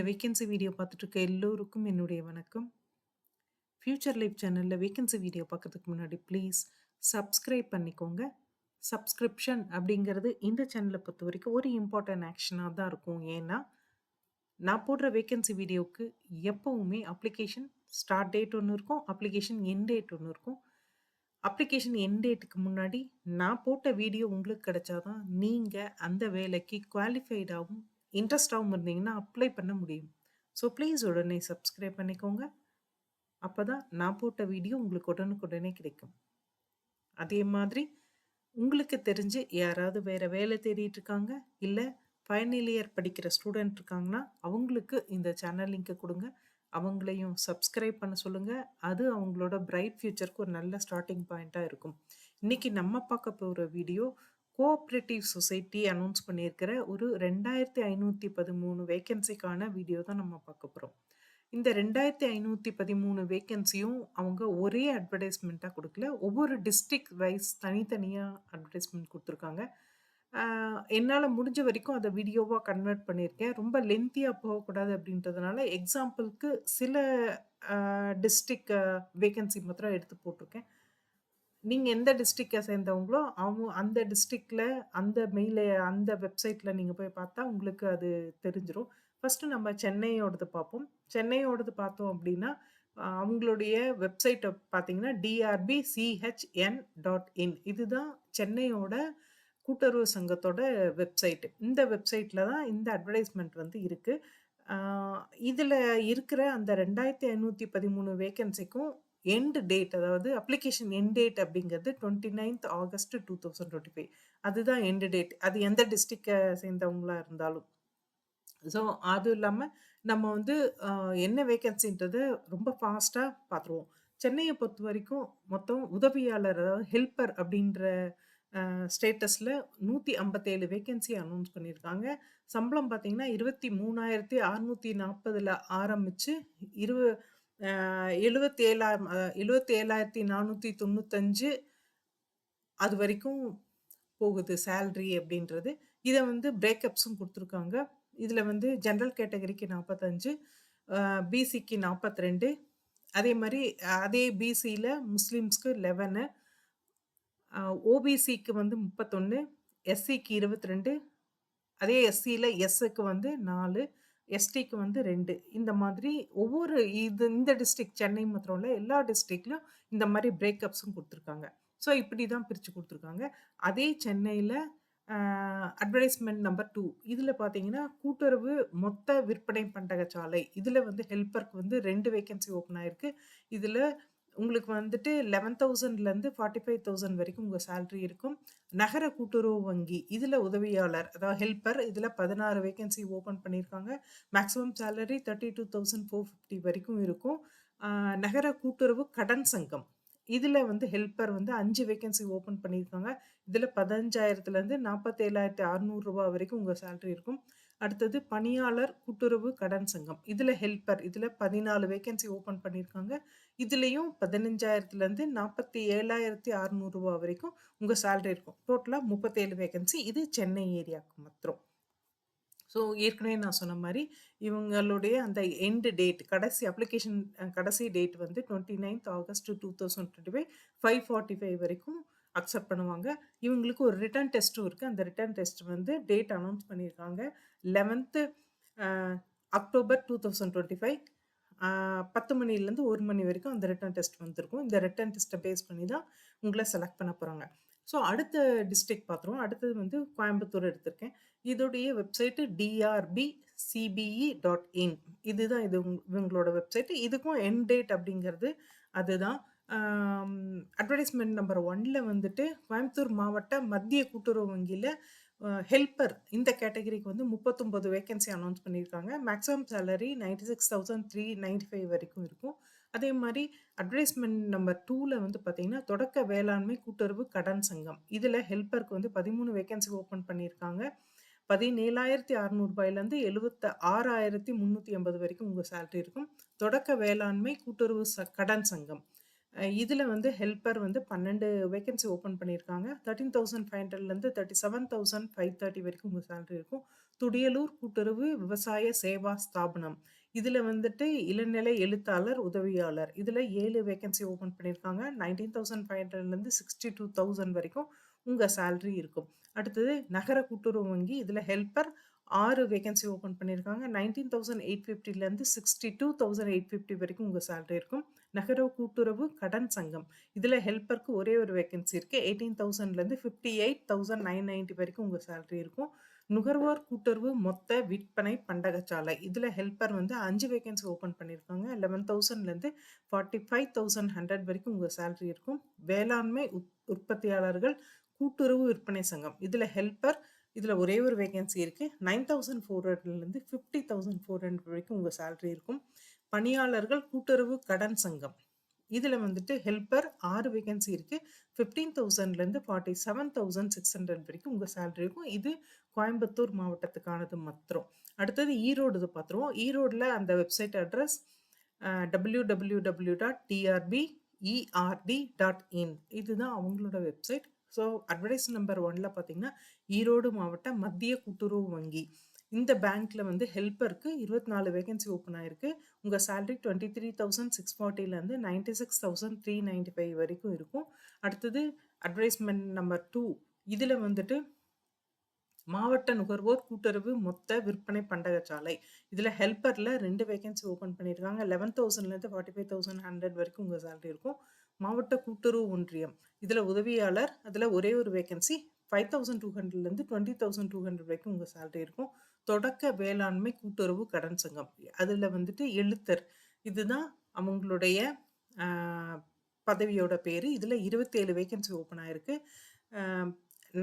Vacancy video பார்த்துட்டு இருக்க எல்லோருக்கும் என்னுடைய வணக்கம். ஃபியூச்சர் லைஃப் சேனல்ல வேகன்சி வீடியோ பார்க்கறதுக்கு முன்னாடி ப்ளீஸ் சப்ஸ்கிரைப் பண்ணிக்கோங்க. சப்ஸ்கிரிப்ஷன் அப்படிங்கிறது இந்த சேனல பொறுத்தவரைக்கும் ஒரு இம்பார்ட்டன்ட் ஆக்ஷனா தான் இருக்கும். ஏன்னா, நான் போடுற வேகன்சி வீடியோவுக்கு எப்பவுமே அப்ளிகேஷன் ஸ்டார்ட் டேட் ஒண்ணு இருக்கும். அப்ளிகேஷன் எண்ட் டேட் ஒண்ணு இருக்கும். அப்ளிகேஷன் எண்ட் டேட்டுக்கு முன்னாடி நான் போட்ட வீடியோ உங்களுக்கு கிடைச்சா தான் நீங்க அந்த வேலைக்கு குவாலிஃபைடாவும், இன்ட்ரெஸ்டாவும் இருந்தீங்கன்னா அப்ளை பண்ண முடியும். ஸோ ப்ளீஸ் உடனே சப்ஸ்கிரைப் பண்ணிக்கோங்க. அப்பதான் நான் போட்ட வீடியோ உங்களுக்கு உடனுக்குடனே கிடைக்கும். அதே மாதிரி உங்களுக்கு தெரிஞ்சு யாராவது வேற வேலை தேடிட்டு இருக்காங்க, இல்ல ஃபைனல் இயர் படிக்கிற ஸ்டூடெண்ட் இருக்காங்கன்னா, அவங்களுக்கு இந்த சேனல் லிங்க்க குடுங்க. அவங்களையும் சப்ஸ்கிரைப் பண்ண சொல்லுங்க. அது அவங்களோட பிரைட் ஃபியூச்சர்க்கு ஒரு நல்ல ஸ்டார்ட்டிங் பாயிண்ட்டா இருக்கும். இன்னைக்கு நம்ம பார்க்க போற வீடியோ, கோஆப்பரேட்டிவ் சொசைட்டி அனௌன்ஸ் பண்ணியிருக்கிற ஒரு 2513 வேக்கன்சிக்கான வீடியோ தான் நம்ம பார்க்க போறோம். இந்த 2513 வேக்கன்சியும் அவங்க ஒரே அட்வர்டைஸ்மென்ட்டா குடுக்கல. ஒவ்வொரு டிஸ்ட்ரிக்ட் வைஸ் தனித்தனியா அட்வர்டைஸ்மென்ட் குடுத்துருக்காங்க. ஆ என்னால முடிஞ்ச வரைக்கும் அத வீடியோவா கன்வெர்ட் பண்ணியிருக்கேன். ரொம்ப லென்த்தியா போகக்கூடாது அப்படின்றதுனால, எக்ஸாம்பிள்க்கு சில அ டிஸ்ட்ரிக்ட் வேக்கன்சி மாத்திரம் எடுத்து போட்டிருக்கேன். நீங்க எந்த டிஸ்ட்ரிக்ட்ட சேர்ந்தவங்களோ, அந்த டிஸ்ட்ரிக்ட்ல அந்த வெப்சைட்ல நீங்க போய் பார்த்தா உங்களுக்கு அது தெரிஞ்சிரும். ஃபர்ஸ்ட்டு நம்ம சென்னையோடது பார்ப்போம். சென்னையோடது பார்த்தோம் அப்டின்னா, அவங்களுடைய வெப்சைட்ட பார்த்தீங்கன்னா, drBCHN.in இதுதான் சென்னையோட கூட்டுறவு சங்கத்தோட வெப்சைட். இந்த வெப்சைட்ல தான் இந்த அட்வர்டைஸ்மென்ட் வந்து இருக்கு. ஆ இதுல இருக்கிற அந்த 2513 வேக்கன்சிக்கும் எண்ட் டேட் அதாவது அப்ளிகேஷன் எண்ட் டேட் அப்படிங்கிறது 29த் ஆகஸ்ட் 2025 அதுதான் எண்ட் டேட். அது எந்த டிஸ்ட்ரிக்ட்ட சேர்ந்தவங்களா இருந்தாலும். ஸோ, அதுவும் இல்லாம நம்ம வந்து அ என்ன வேக்கன்சின்றத ரொம்ப ஃபாஸ்ட்டா பார்த்துருவோம். சென்னைய பொறுத்தவரைக்கும் மொத்தம் உதவியாளர் அதாவது ஹெல்ப்பர் அப்படின்ற ஸ்டேட்டஸ்ல 157 வேக்கன்சி அனௌன்ஸ் பண்ணியிருக்காங்க. சம்பளம் பார்த்தீங்கன்னா, 23,640ல ஆரம்பிச்சு இரு அ 77,495 அது வரைக்கும் போகுது சேலரி அப்படின்றது. இத வந்து பிரேக்கப்ஸும் குடுத்துருக்காங்க. இதுல வந்து ஜெனரல் கேட்டகரிக்கு 45, அ பிசிக்கு 42 அதே மாரி அதே பிசில முஸ்லிம்ஸ்க்கு 11 அ ஓபிசிக்கு வந்து 31, எஸ்சிக்கு 22 அதே எஸ்சில எஸ்ஸுக்கு வந்து 4, எஸ்டிக்கு வந்து 2 இந்த மாதிரி ஒவ்வொரு இந்த டிஸ்ட்ரிக்ட் சென்னை மாத்திரம் இல்ல, எல்லா டிஸ்ட்ரிக்ட்லயும் இந்த மாரி பிரேக்கப்ஸும் குடுத்துருக்காங்க. ஸோ இப்படி தான் பிரிச்சு குடுத்துருக்காங்க. அதே சென்னையில அ அட்வர்டைஸ்மென்ட் நம்பர் 2 இதுல பார்த்தீங்கன்னா, கூட்டுறவு மொத்த விற்பனை பண்டகசாலை. இதுல வந்து ஹெல்ப்பருக்கு வந்து 2 வேக்கன்சி ஓப்பன் ஆயிருக்கு. இதுல உங்களுக்கு வந்துட்டு 11,000லேருந்து 45,000 வரைக்கும் உங்க சேலரி இருக்கும். நகர கூட்டுறவு வங்கி, இதுல உதவியாளர் அதாவது ஹெல்ப்பர் இதுல 16 வேக்கன்சி ஓப்பன் பண்ணியிருக்காங்க. மேக்ஸிமம் சேலரி 32,450 வரைக்கும் இருக்கும். ஆ நகர கூட்டுறவு கடன் சங்கம். இதுல வந்து ஹெல்ப்பர் வந்து 5 வேக்கன்சி ஓப்பன் பண்ணியிருக்காங்க. இதுல 15,000லேருந்து ரூ. 47,600 வரைக்கும் உங்க சேலரி இருக்கும். அடுத்தது பணியாளர் கூட்டுறவு கடன் சங்கம். இதுல ஹெல்ப்பர் இதுல 14 வேக்கன்சி ஓப்பன் பண்ணியிருக்காங்க. இதுலயும் 15,000லேருந்து ரூ. 47,600 வரைக்கும் உங்க சேலரி இருக்கும். டோட்டலா 37 வேக்கன்சி. இது சென்னை ஏரியாக்கு மாத்திரம். ஸோ ஏற்கனவே நான் சொன்ன மாரி, இவங்களுடைய அந்த எண்ட் டேட் கடைசி அப்ளிகேஷன் கடைசி டேட் வந்து 29த் ஆகஸ்ட் 2025 5:45 வரைக்கும் அக்செப்ட் பண்ணுவாங்க. இவங்களுக்கு ஒரு ரிட்டர்ன் டெஸ்ட்டும் இருக்கு. அந்த ரிட்டர்ன் டெஸ்ட் வந்து டேட் அனௌன்ஸ் பண்ணியிருக்காங்க. 11த் அ அக்டோபர் 2025 ஆ 10 மணிலேருந்து 1 மணி வரைக்கும் அந்த ரிட்டர்ன் டெஸ்ட் வந்திருக்கும். இந்த ரிட்டர்ன் டெஸ்ட்ட பேஸ் பண்ணி தான் உங்கள செலக்ட் பண்ண போறாங்க. ஸோ அடுத்த டிஸ்ட்ரிக்ட் பார்த்துருவோம். அடுத்தது வந்து கோயம்புத்தூர் எடுத்திருக்கேன். இதோடைய வெப்சைட் drBCBE.in இதுதான் இவங்களோட வெப்சைட். இதுக்கும் எண்ட் டேட் அப்படிங்கிறது அதுதான். அட்வர்டைஸ்மென்ட் நம்பர் 1ல வந்துட்டு கோயம்புத்தூர் மாவட்ட மத்திய கூட்டுறவு வங்கியில ஹெல்ப்பர் இந்த கேட்டகரிக்கு வந்து 39 வேக்கன்சி அனௌன்ஸ் பண்ணியிருக்காங்க. மேக்ஸிமம் சேலரி 96,395 வரைக்கும் இருக்கும். அதே மாரி அட்வர்டைஸ்மென்ட் நம்பர் 2ல வந்து பார்த்தீங்கன்னா, தொடக்க வேளாண்மை கூட்டுறவு கடன் சங்கம். இதுல ஹெல்ப்பருக்கு வந்து 13 வேக்கன்சி ஓப்பன் பண்ணியிருக்காங்க. ரூ. 17,600லேருந்து 76,380 வரைக்கும் உங்க சேலரி இருக்கும். தொடக்க வேளாண்மை கூட்டுறவு கடன் சங்கம். இதுல வந்து ஹெல்ப்பர் வந்து 12 வேக்கன்சி ஓப்பன் பண்ணியிருக்காங்க. 13,500லேருந்து 37,530 வரைக்கும் உங்க சேலரி இருக்கும். துடியலூர் கூட்டுறவு விவசாய சேவா ஸ்தாபனம். இதுல வந்துட்டு இளநிலை எழுத்தாளர், உதவியாளர். இதுல 7 வேக்கன்சி ஓப்பன் பண்ணியிருக்காங்க. 19,500லேருந்து 62,000 வரைக்கும் உங்க சேலரி இருக்கும். அடுத்தது நகர கூட்டுறவு வங்கி. இதுல ஹெல்ப்பர் 6 வேக்கன்சி ஓப்பன் பண்ணியிருக்காங்க. 19,850லேருந்து 62,850 வரைக்கும் உங்க சேலரி இருக்கும். நகர கூட்டுறவு கடன் சங்கம். இதுல ஹெல்ப்பருக்கு ஒரே ஒரு வேக்கன்சி இருக்கு. 18,000லேருந்து 58,990 வரைக்கும் உங்க சேலரி இருக்கும். நுகர்வோர் கூட்டுறவு மொத்த விற்பனை பண்டகச்சாலை. இதுல ஹெல்ப்பர் வந்து 5 வேக்கன்சி ஓப்பன் பண்ணியிருக்காங்க. 11,000லேருந்து 45,100 வரைக்கும் உங்க சேலரி இருக்கும். வேளாண்மை உற்பத்தியாளர்கள் கூட்டுறவு விற்பனை சங்கம். இதுல ஹெல்ப்பர் இதுல ஒரே ஒரு வேகன்சி இருக்கு. 9,400லேருந்து 50,400 வரைக்கும் உங்க சேலரி இருக்கும். பணியாளர்கள் கூட்டுறவு கடன் சங்கம். இதுல வந்துட்டு ஹெல்ப்பர் 6 வேகன்சி இருக்கு. 15,000லேருந்து 47,600 வரைக்கும் உங்க சேலரி இருக்கும். இது கோயம்புத்தூர் மாவட்டத்துக்கானது மாத்திரம். அடுத்தது ஈரோடு பார்த்துருவோம். ஈரோடுல அந்த வெப்சைட் அட்ரஸ் www.trb.erd.in. இதுதான் அவங்களோட வெப்சைட். ஸோ அட்வர்டைஸ் நம்பர் 1ல பார்த்தீங்கன்னா ஈரோடு மாவட்ட மத்திய கூட்டுறவு வங்கி. இந்த பேங்க்ல வந்து ஹெல்ப்பருக்கு 24 வேகன்சி ஓப்பன் ஆயிருக்கு. உங்க சேலரி 23,640லேருந்து 96,395 வரைக்கும் இருக்கும். அடுத்தது அட்வர்டைஸ்மெண்ட் நம்பர் 2. இதுல வந்துட்டு மாவட்ட நுகர்வோர் கூட்டுறவு மொத்த விற்பனை பண்டகச்சாலை. இதுல ஹெல்ப்பர்ல 2 வேகன்சி ஓப்பன் பண்ணியிருக்காங்க. 11,000லேருந்து 45,100 வரைக்கும் உங்க சேலரி இருக்கும். மாவட்ட கூட்டுறவு ஒன்றியம். இதுல உதவியாளர். அதுல ஒரே ஒரு வேகன்சி. 5,200லேருந்து 20,200 வரைக்கும் உங்க சேலரி இருக்கும். தொடக்க வேளாண்மை கூட்டுறவு கடன் சங்கம். அதுல வந்துட்டு எழுத்தர். இதுதான் அவங்களுடைய பதவியோட பேரு. இதுல 27 வேகன்சி ஓப்பன் ஆயிருக்கு.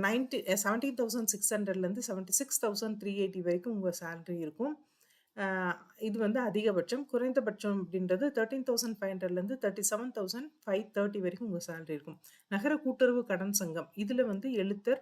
17,600லேருந்து 76,380 வரைக்கும் உங்க சேலரி இருக்கும். இது வந்து அதிகபட்சம். குறைந்தபட்சம் அப்படின்றது 13,500லேருந்து 37,530 வரைக்கும் உங்க சேலரி இருக்கும். நகர கூட்டுறவு கடன் சங்கம். இதுல வந்து எழுத்தர்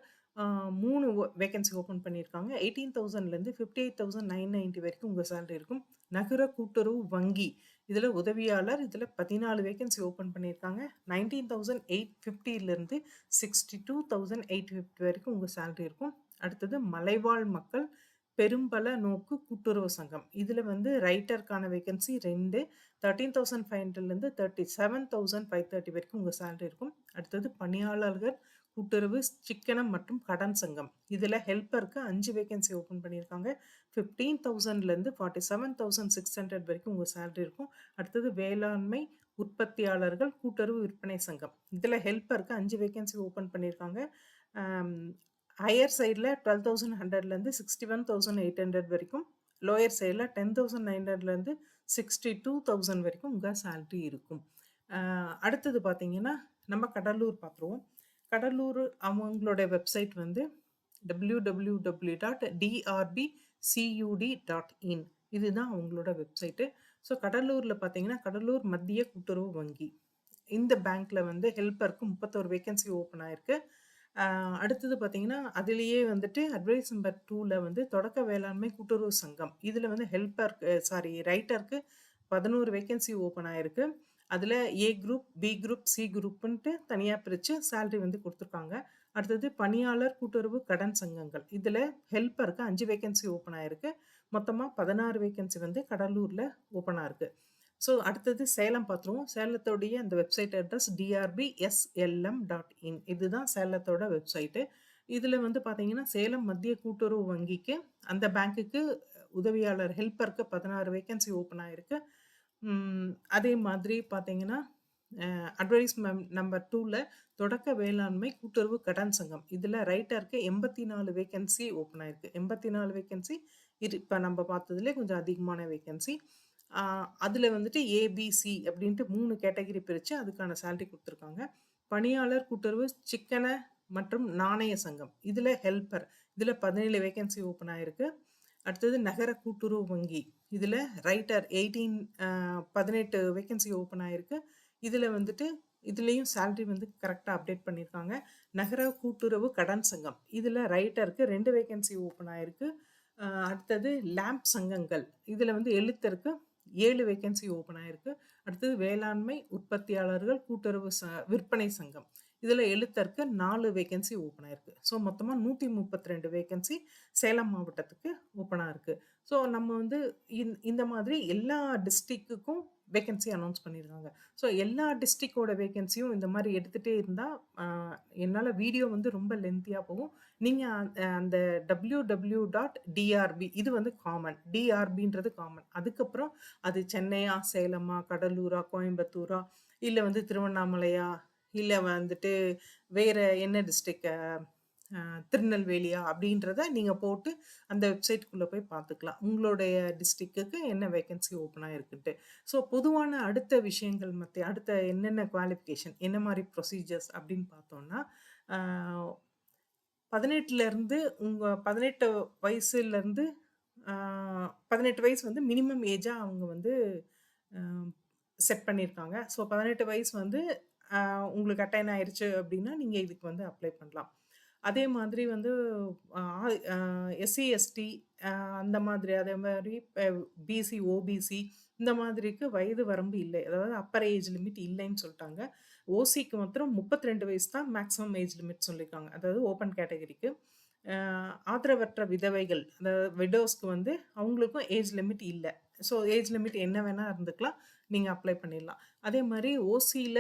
3 வேகன்சி ஓப்பன் பண்ணியிருக்காங்க. 18,000லேருந்து 58,990 வரைக்கும் உங்க சேலரி இருக்கும். நகர கூட்டுறவு வங்கி. இதுல உதவியாளர். இதுல 14 வேகன்சி ஓப்பன் பண்ணியிருக்காங்க. 19,850லேருந்து 62,850 வரைக்கும் உங்க சேலரி இருக்கும். அடுத்தது மலைவாழ் மக்கள் பெரும்பல நோக்கு கூட்டுறவு சங்கம். இதுல வந்து ரைட்டருக்கான வேகன்சி 2. 13,500லேருந்து 37,530 வரைக்கும் உங்க சேலரி இருக்கும். அடுத்தது பணியாளர்கள் கூட்டுறவு சிக்கனம் மற்றும் கடன் சங்கம். இதுல ஹெல்ப்பருக்கு 5 வேகன்சி ஓப்பன் பண்ணியிருக்காங்க. 15,000லேருந்து 47,600 வரைக்கும் உங்க சேலரி இருக்கும். அடுத்தது வேளாண்மை உற்பத்தியாளர்கள் கூட்டுறவு விற்பனை சங்கம். இதுல ஹெல்ப்பருக்கு 5 வேகன்சி ஓப்பன் பண்ணியிருக்காங்க. ஹையர் சைடில் 12,100லேருந்து 61,800 வரைக்கும். லோயர் சைடில் 10,900லேருந்து 62,000 வரைக்கும் உங்கள் சேலரி இருக்கும். அடுத்தது பார்த்தீங்கன்னா நம்ம கடலூர் பார்த்துருவோம். கடலூர் அவங்களோட வெப்சைட் வந்து www.drbcud.in. இதுதான் அவங்களோட வெப்சைட்டு. ஸோ கடலூரில் பார்த்தீங்கன்னா கடலூர் மத்திய கூட்டுறவு வங்கி. இந்த பேங்க்ல வந்து ஹெல்ப்பருக்கு 31 வேகன்சி ஓப்பன் ஆயிருக்கு. அடுத்தது பார்த்தீங்கன்னா அதுலேயே வந்துட்டு அட்வைஸ் நம்பர் 2ல வந்து தொடக்க வேளாண்மை கூட்டுறவு சங்கம். இதில் வந்து ரைட்டருக்கு 11 வேகன்சி ஓப்பன் ஆயிருக்கு. அதில் A group, B group, C குரூப்ன்ட்டு தனியாக பிரித்து சேலரி வந்து கொடுத்துருக்காங்க. அடுத்தது பணியாளர் கூட்டுறவு கடன் சங்கங்கள். இதில் ஹெல்ப்பருக்கு 5 வேகன்சி ஓப்பன் ஆயிருக்கு. மொத்தமாக 16 வேகன்சி வந்து கடலூரில் ஓப்பன் ஆயிருக்கு. ஸோ அடுத்தது சேலம் பார்த்துருவோம். சேலத்தோடைய அந்த வெப்சைட் அட்ரஸ் drbslm.in. இதுதான் சேலத்தோட வெப்சைட்டு. இதில் வந்து பார்த்தீங்கன்னா சேலம் மத்திய கூட்டுறவு வங்கிக்கு அந்த பேங்க்குக்கு உதவியாளர் ஹெல்ப்பருக்கு 16 வேகன்சி ஓப்பன் ஆயிருக்கு. அதே மாதிரி பார்த்தீங்கன்னா அட்வர்டைஸ்மெண்ட் நம்பர் 2ல தொடக்க வேளாண்மை கூட்டுறவு கடன் சங்கம். இதில் ரைட்டருக்கு 84 வேகன்சி ஓப்பன் ஆயிருக்கு. 84 வேகன்சி இப்போ நம்ம பார்த்ததுலேயே கொஞ்சம் அதிகமான வேகன்சி. அதில் வந்துட்டு ஏபிசி அப்படின்ட்டு 3 கேட்டகரி பிரித்து அதுக்கான சேலரி கொடுத்துருக்காங்க. பணியாளர் கூட்டுறவு சிக்கன மற்றும் நாணய சங்கம். இதில் ஹெல்ப்பர். இதில் 17 வேகன்சி ஓப்பன் ஆயிருக்கு. அடுத்தது நகர கூட்டுறவு வங்கி. இதில் ரைட்டர் 18 வேகன்சி ஓப்பன் ஆயிருக்கு. இதில் வந்துட்டு இதுலேயும் சேலரி வந்து கரெக்டாக அப்டேட் பண்ணியிருக்காங்க. நகர கூட்டுறவு கடன் சங்கம். இதில் ரைட்டருக்கு 2 வேகன்சி ஓப்பன் ஆயிருக்கு. அடுத்தது லேம்ப் சங்கங்கள். இதில் வந்து எழுத்தருக்கு 7 வேகன்சி ஓப்பன் ஆயிருக்கு. அடுத்தது வேளாண்மை உற்பத்தியாளர்கள் கூட்டுறவு விற்பனை சங்கம். இதில எழுத்தருக்கு 4 வேக்கன்சி ஓப்பன் ஆயிருக்கு. ஸோ மொத்தமா 132 வேக்கன்சி சேலம் மாவட்டத்துக்கு ஓப்பனா இருக்கு. ஸோ நம்ம வந்து இந்த மாதிரி எல்லா டிஸ்ட்ரிக்ட்டுக்கும் வேக்கன்சி அனவுன்ஸ் பண்ணியிருக்காங்க. ஸோ எல்லா டிஸ்ட்ரிக்ட்டோட வேக்கன்சியும் இந்த மாரி எடுத்துட்டே இருந்தா, அ என்னால வீடியோ வந்து ரொம்ப லென்த்தியா போகும். நீங்க அந்த www.drb இது வந்து காமன். டிஆர்பின்றது காமன். அதுக்கப்புறம் அது சென்னையா, சேலமா, கடலூரா, கோயம்புத்தூரா, இல்ல வந்து திருவண்ணாமலையா, இல்ல வந்துட்டு வேற என்ன டிஸ்ட்ரிக்ட் திருநெல்வேலியா அப்படின்றத நீங்க போட்டு அந்த வெப்சைட்குள்ள போய் பார்த்துக்கலாம். உங்களுடைய டிஸ்ட்ரிக்ட்க்கு என்ன வேக்கன்சி ஓப்பன் ஆயிருக்குன்ட்டு. ஸோ பொதுவான அடுத்த விஷயங்கள் அடுத்த என்னென்ன குவாலிஃபிகேஷன் என்ன மாரி ப்ரொசீஜர்ஸ் அப்படின்னு பார்த்தோம்னா, ஆ 18லருந்து உங்க 18 வயசுலருந்து ஆ 18 வயசு வந்து மினிமம் ஏஜா அவங்க வந்து அ செட் பண்ணியிருக்காங்க. ஸோ 18 வயசு வந்து அ உங்களுக்கு அட்டைன் ஆயிருச்சு அப்டின்னா, நீங்க இதுக்கு வந்து அப்ளை பண்ணலாம். அதே மாதிரி வந்து அ அ எஸ்சி, எஸ்டி அந்த மாதிரி அதே மாரி பிசி, ஓபிசி இந்த மாதிரிக்கு வயது வரம்பு இல்லை. அதாவது அப்பர் ஏஜ் லிமிட் இல்லைன்னு சொல்ட்டாங்க. ஓசிக்கு மாத்திரம் 32 வயசு தான் மேக்ஸிமம் ஏஜ் லிமிட் சொல்லியிருக்காங்க. அதாவது ஓப்பன் கேட்டகரிக்கு. அ ஆதரவற்ற விதவைகள், அதாவது விடோஸ்க்கு வந்து அவங்களுக்கும் ஏஜ் லிமிட் இல்ல. ஸோ ஏஜ் லிமிட் என்ன வேணா இருந்துக்கலாம். நீங்க அப்ளை பண்ணிடலாம். அதே மாரி ஓசில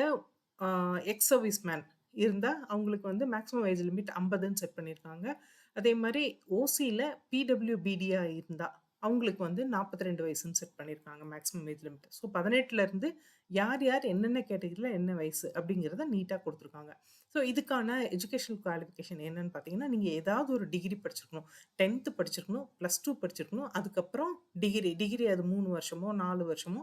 அ எக்ஸ் சர்வீஸ் மேன் இருந்தா, அவங்களுக்கு வந்து மேக்ஸிமம் ஏஜ் லிமிட் 50ன்னு செட் பண்ணியிருக்காங்க. அதே மாரி ஓசில பிடபிள்யூபிடியா இருந்தா, அவங்களுக்கு வந்து 42 வயசுன்னு செட் பண்ணியிருக்காங்க மேக்ஸிமம் ஏஜ் லிமிட். ஸோ 18லருந்து யார் யார் என்னென்ன கேட்டகரில என்ன வயசு அப்படிங்கிறத நீட்டா குடுத்துருக்காங்க. ஸோ இதுக்கான எஜுகேஷனல் குவாலிஃபிகேஷன் என்னன்னு பார்த்தீங்கன்னா, நீங்க ஏதாவது ஒரு டிகிரி படிச்சிருக்கணும். 10த் படிச்சிருக்கணும், +2 படிச்சிருக்கணும். அதுக்கப்புறம் டிகிரி. டிகிரி அது 3 வருஷமோ, 4 வருஷமோ,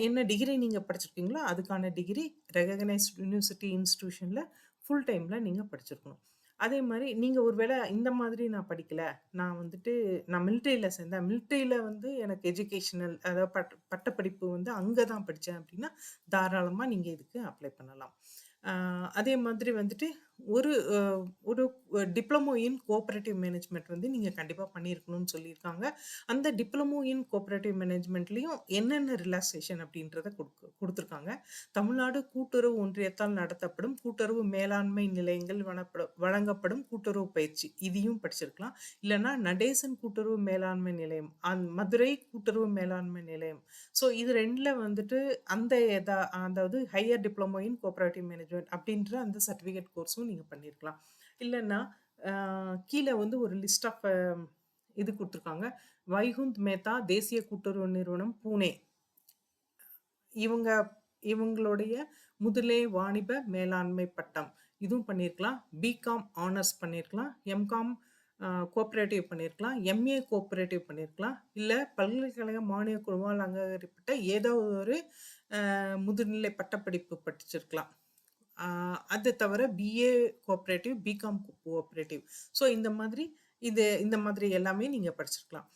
என்ன டிகிரி நீங்க படிச்சிருக்கீங்களோ, அதுக்கான டிகிரி ரெகக்னைஸ்ட் யூனிவர்சிட்டி இன்ஸ்டிடியூஷன்ல ஃபுல் டைம்ல நீங்க படிச்சிருக்கணும். அதே மாரி நீங்க ஒரு வேள இந்த மாதிரி நான் படிக்கல. நான் வந்துட்டு நான் மிலிட்டரில சேர்ந்தேன். மிலிட்டரில வந்து எனக்கு எஜுகேஷனல் அதாவது பட்டப்படிப்பு வந்து அங்க தான் படிச்சேன் அப்டின்னா, தாராளமா நீங்க இதுக்கு அப்ளை பண்ணலாம். அ அதே மாதிரி வந்துட்டு ஒரு அ ஒரு டிப்ளமோ இன் கோஆப்பரேட்டிவ் மேனேஜ்மென்ட் வந்து நீங்க கண்டிப்பா பண்ணியிருக்கணும்னு சொல்லியிருக்காங்க. அந்த டிப்ளமோ இன் கோஆப்பரேட்டிவ் மேனேஜ்மென்ட்லயும் என்னென்ன ரிலாக்சேஷன் அப்டின்றத குடுத்துருக்காங்க. தமிழ்நாடு கூட்டுறவு ஒன்றியத்தால் நடத்தப்படும் கூட்டுறவு மேலாண்மை நிலையங்கள் வழங்கப்படும் கூட்டுறவு பயிற்சி. இதையும் படிச்சிருக்கலாம். இல்லன்னா நடேசன் கூட்டுறவு மேலாண்மை நிலையம், மதுரை கூட்டுறவு மேலாண்மை நிலையம். ஸோ இது 2ல வந்துட்டு அந்த அதாவது higher diploma in cooperative management அப்படின்ற அந்த சர்டிஃபிகேட் கோர்ஸும் நீங்க பண்ணியிருக்கலாம். இல்லன்னா, அ கீழ வந்து ஒரு லிஸ்ட் ஆஃப் இது குடுத்துருக்காங்க. வைகுந்த் மேத்தா தேசிய கூட்டுறவு நிறுவனம், பூனே. இவங்க இவங்களுடைய முதுநிலை வாணிப மேலாண்மை பட்டம். இதுவும் பண்ணியிருக்கலாம். பிகாம் ஆனர்ஸ் பண்ணியிருக்கலாம். எம்காம் கோஆப்பரேட்டிவ் பண்ணியிருக்கலாம். எம்ஏ கோஆப்பரேட்டிவ் பண்ணியிருக்கலாம். இல்ல பல்கலைக்கழக மானியக் குழுவால் அங்கீகரிக்கப்பட்ட ஏதோ ஒரு முதுநிலை பட்டப்படிப்பு படிச்சிருக்கலாம். ஆ அது தவிர BA cooperative, B Com cooperative. So இந்த மாதிரி எல்லாமே நீங்க படிச்சிருக்கலாம்.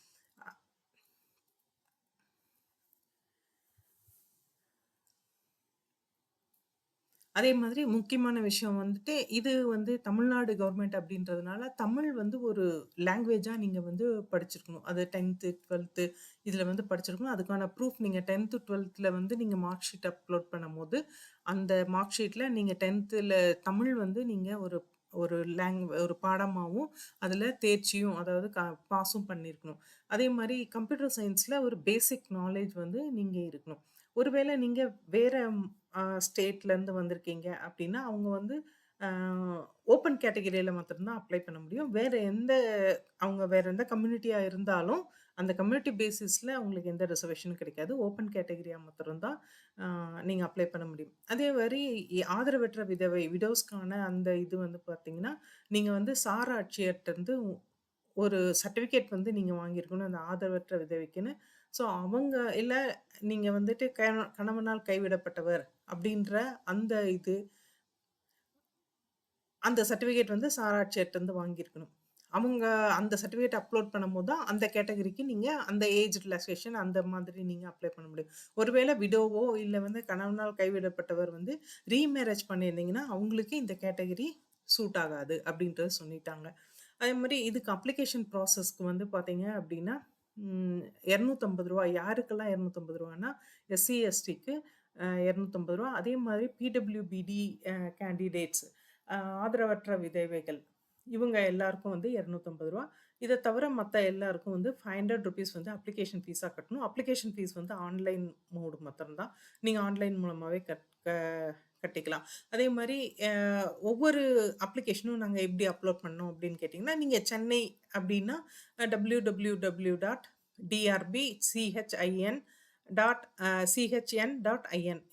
அதே மாதிரி முக்கியமான விஷயம் வந்துட்டு, இது வந்து தமிழ்நாடு கவர்மெண்ட் அப்படின்றதுனால, தமிழ் வந்து ஒரு லாங்குவேஜா நீங்க வந்து படிச்சிருக்கணும். அது 10த், 12த் இதுல வந்து படிச்சிருக்கணும். அதுக்கான ப்ரூஃப் நீங்க 10த், 12த்ல வந்து நீங்க மார்க் ஷீட் அப்லோட் பண்ணும்போது, அந்த மார்க் ஷீட்ல நீங்க 10த்ல தமிழ் வந்து நீங்க ஒரு ஒரு ஒரு பாடமாவும், அதுல தேர்ச்சியும் அதாவது பாஸும் பண்ணியிருக்கணும். அதே மாரி கம்ப்யூட்டர் சயன்ஸ்ல ஒரு பேசிக் நாலேட்ஜ் வந்து நீங்க இருக்கணும். ஒருவேள நீங்க வேற ஸ்டேட்லேருந்து வந்திருக்கீங்க அப்படின்னா, அவங்க வந்து அ ஓப்பன் கேட்டகரியில மாத்திரம் தான் அப்ளை பண்ண முடியும். அவங்க வேற எந்த கம்யூனிட்டியா இருந்தாலும், அந்த கம்யூனிட்டி பேசிஸ்ல அவங்களுக்கு எந்த ரிசர்வேஷனும் கிடைக்காது. ஓப்பன் கேட்டகரியா மாத்திரம் தான் அ நீங்க அப்ளை பண்ண முடியும். அதே மாரி ஆதரவற்ற விதவை விடோஸ்க்கான அந்த இது வந்து பார்த்தீங்கன்னா, நீங்க வந்து சார் ஆட்சியர்ட்டருந்து ஒரு சர்டிஃபிகேட் வந்து நீங்க வாங்கியிருக்கணும். அந்த ஆதரவற்ற விதவைக்குன்னு. ஸோ அவங்க இல்ல நீங்க வந்துட்டு கணவனால் கைவிடப்பட்டவர் அப்படின்ற அந்த இது அந்த சர்டிஃபிகேட் வந்து சாராட்சியர்ட்டருந்து வாங்கியிருக்கணும். அவங்க அந்த சர்டிஃபிகேட் அப்லோட் பண்ணும்போது தான், அந்த கேட்டகரிக்கு நீங்க அந்த ஏஜ் ரிலாக்சேஷன் அந்த மாதிரி நீங்க அப்ளை பண்ண முடியும். ஒருவேளை விடோவோ இல்ல வந்து கணவனால் கைவிடப்பட்டவர் வந்து ரீமேரேஜ் பண்ணியிருந்தீங்கன்னா, அவங்களுக்கு இந்த கேட்டகரி சூட் ஆகாது அப்படின்றத சொல்லிட்டாங்க. அதே மாரி இதுக்கு அப்ளிகேஷன் ப்ராசஸ்க்கு வந்து பார்த்தீங்க அப்படின்னா, ம் ரூ. 250 யாருக்கெல்லாம் ரூ. 250னா, எஸ்சி, எஸ்டிக்கு ரூ. 250 அதே மாதிரி பிடபிள்யூபிடி கேண்டிடேட்ஸ் ஆதரவற்ற விதவைகள் இவங்க எல்லாருக்கும் வந்து ரூ. 250. இத தவிர மத்த எல்லாருக்கும் வந்து ₹500 வந்து அப்ளிகேஷன் ஃபீஸா கட்டணும். அப்ளிகேஷன் ஃபீஸ் வந்து ஆன்லைன் மோடு மாத்திரம் தான். நீங்க ஆன்லைன் மூலமாவே கட்டிக்கலாம். அதே மாரி அ ஒவ்வொரு அப்ளிகேஷனும் நாங்க எப்படி அப்லோட் பண்ணோம் அப்படின்னு கேட்டீங்கன்னா, நீங்க சென்னை அப்படின்னா www.drbchin.in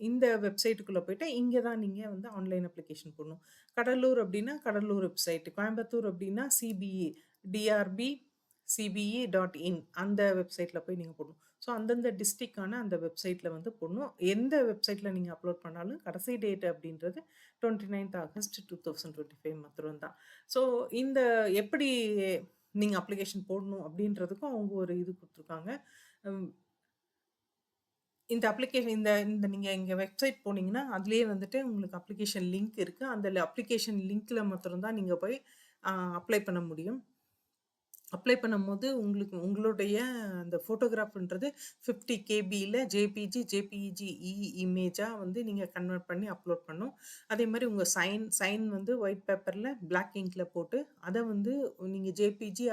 இந்த வெப்சைட்டுக்குள்ள போயிட்டு, இங்க தான் நீங்க வந்து ஆன்லைன் அப்ளிகேஷன் போடணும். கடலூர் அப்படின்னா, கடலூர் வெப்சைட். கோயம்புத்தூர் அப்படின்னா சிபிஇ drbcbe.in அந்த வெப்சைட்ல போய் நீங்க போடணும். ஸோ அந்தந்த டிஸ்ட்ரிக்ட்கான அந்த வெப்சைட்ல வந்து போடணும். எந்த வெப்சைட்ல நீங்க அப்லோட் பண்ணாலும் கடைசி டேட் அப்படின்றது 29த் ஆகஸ்ட் 2025 மாத்திரம் தான். ஸோ இந்த எப்படி நீங்க அப்ளிகேஷன் போடணும் அப்படின்றதுக்கும் அவங்க ஒரு இது குடுத்துருக்காங்க. ம். இந்த அப்ளிகேஷன் இந்த இந்த நீங்க எங்க வெப்சைட் போனீங்கன்னா, அதிலேயே வந்துட்டு உங்களுக்கு அப்ளிகேஷன் லிங்க் இருக்கு. அந்த அப்ளிகேஷன் லிங்க்ல மாத்திரம் தான் நீங்க போய் அ அப்ளை பண்ண முடியும். அப்ளை பண்ணும்போது உங்களுக்கு உங்களுடைய அந்த ஃபோட்டோகிராஃப்ன்றது 50 கேபில ஜேபிஜி, இமேஜா வந்து நீங்க கன்வெர்ட் பண்ணி அப்லோட் பண்ணணும். அதேமாரி உங்க சைன் வந்து ஒயிட் பேப்பர்ல பிளாக் இங்க்ல போட்டு, அத வந்து நீங்க ஜேபிஜி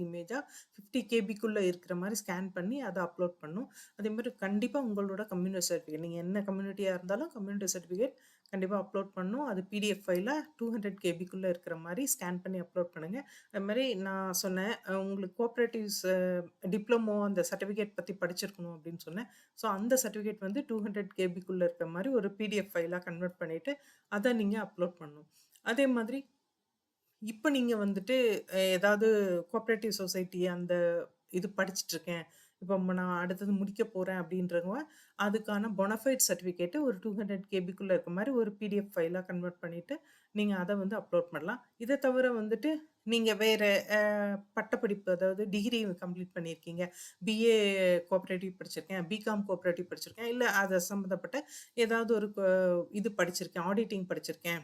இமேஜா 50 கேபிக்குள்ள இருக்கிற மாரி ஸ்கேன் பண்ணி அத அப்லோட் பண்ணணும். அதேமாரி கண்டிப்பா உங்களோட கம்யூனிட்டி சர்டிஃபிகேட் நீங்க என்ன கம்யூனிட்டியா இருந்தாலும் கம்யூனிட்டி சர்டிஃபிகேட் கண்டிப்பா அப்லோட் பண்ணணும். அது பிடிஎஃப் ஃபைலா 200 கேபிக்குள்ள இருக்கிற மாரி ஸ்கேன் பண்ணி அப்லோட் பண்ணுங்க. அது மாரி நான் சொன்னேன், உங்களுக்கு கோஆப்பரேட்டிவ்ஸ் டிப்ளமோ அந்த சர்டிஃபிகேட் பத்தி படிச்சிருக்கணும் அப்படின்னு சொன்னேன். ஸோ அந்த சர்டிஃபிகேட் வந்து 200 கேபிக்குள்ள இருக்கிற மாரி ஒரு பிடிஎஃப் ஃபைலா கன்வெர்ட் பண்ணிட்டு, அத நீங்க அப்லோட் பண்ணணும். அதே மாதிரி இப்ப நீங்க வந்துட்டு ஏதாவது கோஆப்பரேட்டிவ் சொசைட்டி அந்த இது படிச்சுட்டுருக்கேன். இப்ப நான் அடுத்தது முடிக்க போறேன் அப்படின்றவங்க, அதுக்கான பொனஃபைட் சர்டிஃபிகேட் ஒரு 200 கேபிக்குள்ள இருக்க மாரி ஒரு பிடிஎஃப் ஃபைலா கன்வெர்ட் பண்ணிட்டு, நீங்க அத வந்து அப்லோட் பண்ணலாம். இத தவிர வந்துட்டு நீங்க வேற அ பட்டப்படிப்பு அதாவது டிகிரி கம்ப்ளீட் பண்ணியிருக்கீங்க. பிஏ கோஆப்பரேட்டிவ் படிச்சிருக்கேன், பிகாம் கோஆப்பரேட்டிவ் படிச்சிருக்கேன். இல்ல அது சம்மந்தப்பட்ட ஏதாவது ஒரு இது படிச்சிருக்கேன், ஆடிட்டிங் படிச்சிருக்கேன்.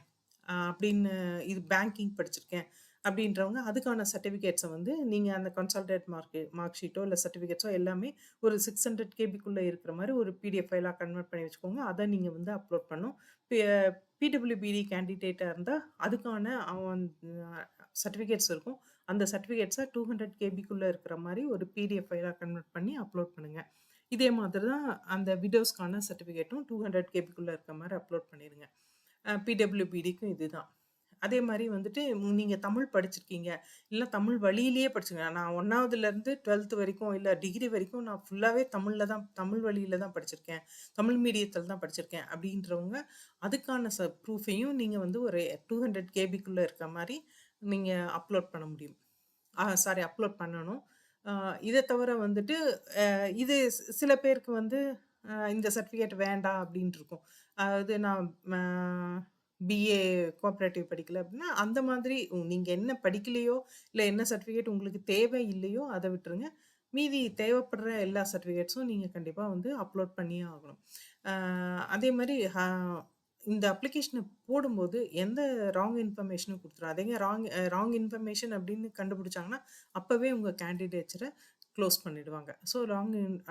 அப்படின்னு இது பேங்கிங் படிச்சிருக்கேன் அப்படின்றவங்க அதுக்கான சர்டிஃபிகேட்ஸ வந்து நீங்க அந்த கன்சால்டேட் மார்க் ஷீட்டோ இல்ல சர்டிஃபிகேட்ஸோ எல்லாமே ஒரு 600 கேபிக்குள்ள இருக்கிற மாரி ஒரு பிடிஎஃப் ஃபைலா கன்வெர்ட் பண்ணி வச்சுக்கோங்க. அத நீங்க வந்து அப்லோட் பண்ணணும். பி பிடபிள்யூபிடி கேண்டிடேட்டா இருந்தா அதுக்கான சர்டிஃபிகேட்ஸ் இருக்கும். அந்த சர்டிஃபிகேட்ஸ 200 கேபிக்குள்ள இருக்கிற மாரி ஒரு பிடிஎஃப் ஃபைலா கன்வெர்ட் பண்ணி அப்லோட் பண்ணுங்க. இதே மாதிரி தான் அந்த விடோஸ்க்கான சர்டிஃபிகேட்டும் 200 கேபிக்குள்ள இருக்க மாரி அப்லோட் பண்ணிருங்க. பிடபிள்யூபிடிக்கும் இதுதான். அதே மாரி வந்துட்டு நீங்க தமிழ் படிச்சிருக்கீங்க. இல்ல தமிழ் வழியிலேயே படிச்சிருக்கீங்க. நான் 1வதுலருந்து 12த் வரைக்கும், இல்ல டிகிரி வரைக்கும் நான் ஃபுல்லாவே தமிழ் வழியில தான் படிச்சிருக்கேன். தமிழ் மீடியத்தில தான் படிச்சிருக்கேன் அப்படின்றவங்க, அதுக்கான ப்ரூஃபையும் நீங்க வந்து ஒரு 200 கேபிக்குள்ள இருக்க மாரி நீங்க அப்லோட் பண்ண முடியும். அப்லோட் பண்ணணும். அ இத தவிர வந்துட்டு, இது சில பேருக்கு வந்து இந்த சர்டிஃபிகேட் வேண்டாம் அப்டின்ட்டு இருக்கும். அதாவது நான் ம பிஏ கோஆப்பரேட்டிவ் படிக்கல அப்டின்னா, அந்த மாதிரி நீங்க என்ன படிக்கலையோ, இல்ல என்ன சர்டிஃபிகேட் உங்களுக்கு தேவை இல்லையோ அத விட்டுருங்க. மீதி தேவைப்படுற எல்லா சர்டிஃபிகேட்ஸும் நீங்க கண்டிப்பா வந்து அப்லோட் பண்ணியே ஆகணும். அ அதே மாரி இந்த அப்ளிகேஷன போடும்போது எந்த ராங் இன்ஃபர்மேஷனும் குடுத்துறாதீங்க. ராங் இன்ஃபர்மேஷன் அப்டின்னு கண்டுபிடிச்சாங்கன்னா, அப்பவே உங்க கேண்டிடேச்சர க்ளோஸ் பண்ணிடுவாங்க. ஸோ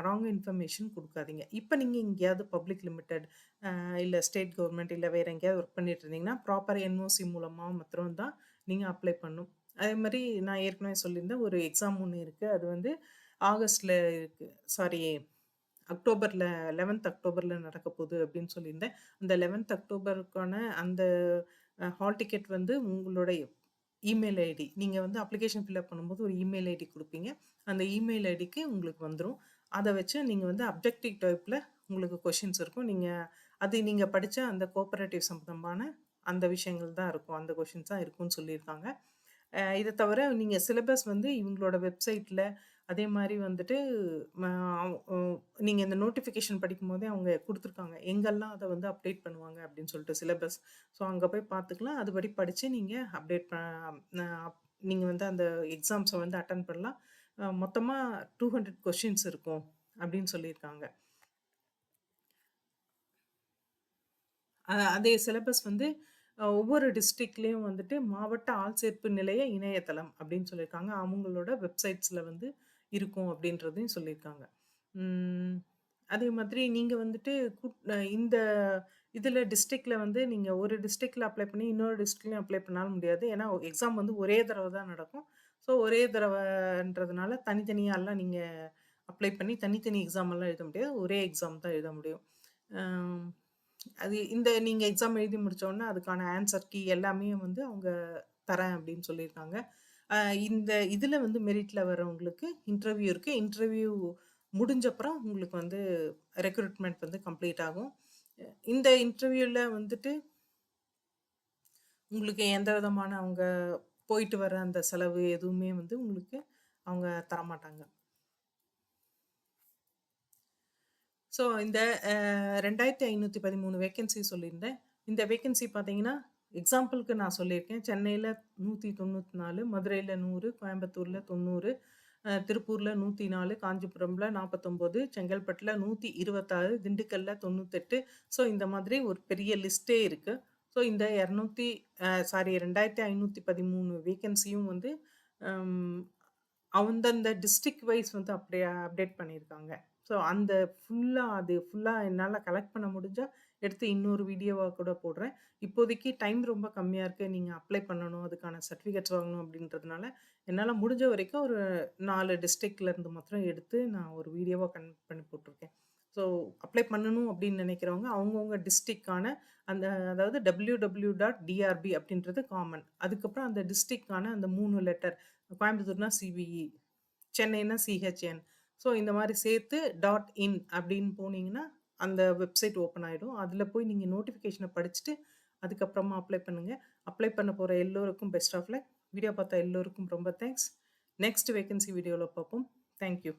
ராங் இன்ஃபர்மேஷன் குடுக்காதீங்க. இப்ப நீங்க எங்கேயாவது பப்ளிக் லிமிடெட் இல்ல ஸ்டேட் கவர்ன்மெண்ட் இல்ல வேற எங்கேயாவது ஒர்க் பண்ணிட்டு இருந்தீங்கன்னா, ப்ராப்பர் என்ஓசி மூலமா மாத்திரம் தான் நீங்க அப்ளை பண்ணணும். அதே மாரி நான் ஏற்கனவே சொல்லியிருந்தேன், ஒரு எக்ஸாம் ஒண்ணு இருக்கு. அது வந்து ஆகஸ்ட்ல இருக்கு. சாரி அக்டோபர்ல 11த் அக்டோபர்ல நடக்கப்போது அப்படின்னு சொல்லியிருந்தேன். அந்த 11த் அக்டோபருக்கான அந்த ஹால் டிக்கெட் வந்து உங்களுடைய இமெயில் ஐடி. நீங்க வந்து அப்ளிகேஷன் ஃபில் பண்ணும்போது ஒரு இமெயில் ஐடி குடுப்பீங்க. அந்த இமெயில் ஐடிக்கு உங்களுக்கு வந்துரும். அத வச்சு நீங்க வந்து அப்ஜெக்டிவ் டைப்ல உங்களுக்கு கொஸ்டின்ஸ் இருக்கும். நீங்க படிச்ச அந்த கோஆப்பரேட்டிவ் சம்பந்தமான அந்த விஷயங்கள் தான் இருக்கும். அந்த கொஸ்டின்ஸ் தான் இருக்கும்னு சொல்லியிருக்காங்க. இத தவிர நீங்க சிலபஸ் வந்து இவங்களோட வெப்சைட்ல அதே மாரி வந்துட்டு ம அ நீங்க இந்த நோட்டிஃபிகேஷன் படிக்கும்போதே அவங்க குடுத்துருக்காங்க. எங்கெல்லாம் அத வந்து அப்டேட் பண்ணுவாங்க அப்படின்னு சொல்லிட்டு சிலபஸ். ஸோ அங்க போய் பார்த்துக்கலாம். அதுபடி படிச்சு நீங்க அப்டேட் ப அ நீங்க வந்து அந்த எக்ஸாம்ஸ வந்து அட்டெண்ட் பண்ணலாம். மொத்தமா 200 கொஸ்டின்ஸ் இருக்கும் அப்படின்னு சொல்லியிருக்காங்க. அதே சிலபஸ் வந்து ஒவ்வொரு டிஸ்ட்ரிக்ட்லயும் வந்துட்டு மாவட்ட ஆள்சேர்ப்பு நிலைய இணையதளம் அப்படின்னு சொல்லியிருக்காங்க. அவங்களோட வெப்சைட்ஸ்ல வந்து இருக்கும் அப்படின்றதையும் சொல்லியிருக்காங்க. ம். அதே மாதிரி நீங்க வந்துட்டு இந்த இதுல டிஸ்ட்ரிக்ட்ல வந்து நீங்க ஒரு டிஸ்ட்ரிக்ட்ல அப்ளை பண்ணி, இன்னொரு டிஸ்ட்ரிக்ட்லயும் அப்ளை பண்ணாலும் முடியாது. ஏன்னா எக்ஸாம் வந்து ஒரே தடவ தான் நடக்கும். ஸோ ஒரே தடவன்றதுனால தனித்தனியாலாம் நீங்க அப்ளை பண்ணி தனித்தனி எக்ஸாம் எல்லாம் எழுத முடியாது. ஒரே எக்ஸாம் தான் எழுத முடியும். அம் அது இந்த நீங்க எக்ஸாம் எழுதி முடிச்ச உடனே அதுக்கான ஆன்சர் கீ எல்லாமே வந்து அவங்க தரேன் அப்படின்னு சொல்லியிருக்காங்க. அ இந்த இதுல வந்து மெரிட்ல வரவங்களுக்கு இன்டர்வியூ இருக்கு. இன்டர்வியூ முடிஞ்சப்புறம் உங்களுக்கு வந்து ரெக்ரூட்மென்ட் வந்து கம்ப்ளீட் ஆகும். இந்த இன்டர்வியூல வந்துட்டு உங்களுக்கு எந்த விதமான அவங்க போயிட்டு வர அந்த செலவு எதுவுமே வந்து உங்களுக்கு அவங்க தரமாட்டாங்க. ஸோ இந்த 2513 வேக்கன்சி சொல்லியிருந்தேன். இந்த வேக்கன்சி பார்த்தீங்கன்னா, எக்ஸாம்பிள்க்கு நான் சொல்லியிருக்கேன். சென்னையில 194, மதுரையில 100, கோயம்புத்தூர்ல 90, திருப்பூர்ல 104, காஞ்சிபுரம்ல 49, செங்கல்பட்டுல 126, திண்டுக்கல்ல 98. ஸோ இந்த மாதிரி ஒரு பெரிய லிஸ்ட்டே இருக்கு. ஸோ இந்த 2513 வேக்கன்சியும் வந்து அம் அந்தந்த டிஸ்ட்ரிக்ட் வைஸ் வந்து அப்படியே அப்டேட் பண்ணியிருக்காங்க. ஸோ அந்த ஃபுல்லா என்னால கலெக்ட் பண்ண முடிஞ்சா, எடுத்து இன்னொரு வீடியோவா கூட போடுறேன். இப்போதைக்கு டைம் ரொம்ப கம்மியா இருக்கு. நீங்க அப்ளை பண்ணணும், அதுக்கான சர்டிஃபிகேட்ஸ் வாங்கணும் அப்படின்றதுனால, என்னால முடிஞ்ச வரைக்கும் ஒரு 4 டிஸ்ட்ரிக்ட்ல இருந்து மாத்திரம் எடுத்து நான் ஒரு வீடியோவா கன்வெர்ட் பண்ணி போட்டுருக்கேன். ஸோ அப்ளை பண்ணணும் அப்படின்னு நினைக்கிறவங்க, அவங்கவங்க டிஸ்ட்ரிக்ட்கான அந்த அதாவது www.drb அப்படின்றது காமன். அதுக்கப்புறம் அந்த டிஸ்ட்ரிக்ட்கான அந்த 3 லெட்டர் கோயம்புத்தூர்னா சிபிஇ, சென்னைன்னா சிஹெச்என். ஸோ இந்த மாரி சேர்த்து டாட் இன் அப்படின்னு போனீங்கன்னா, அந்த வெப்சைட் ஓப்பன் ஆயிடும். அதுல போய் நீங்க நோட்டிஃபிகேஷன படிச்சுட்டு, அதுக்கப்புறமா அப்ளை பண்ணுங்க. அப்ளை பண்ண போற எல்லோருக்கும் பெஸ்ட் ஆஃப் லக். வீடியோ பார்த்த எல்லோருக்கும் ரொம்ப தேங்க்ஸ். நெக்ஸ்ட் வேக்கன்சி வீடியோல பார்ப்போம். Thank you.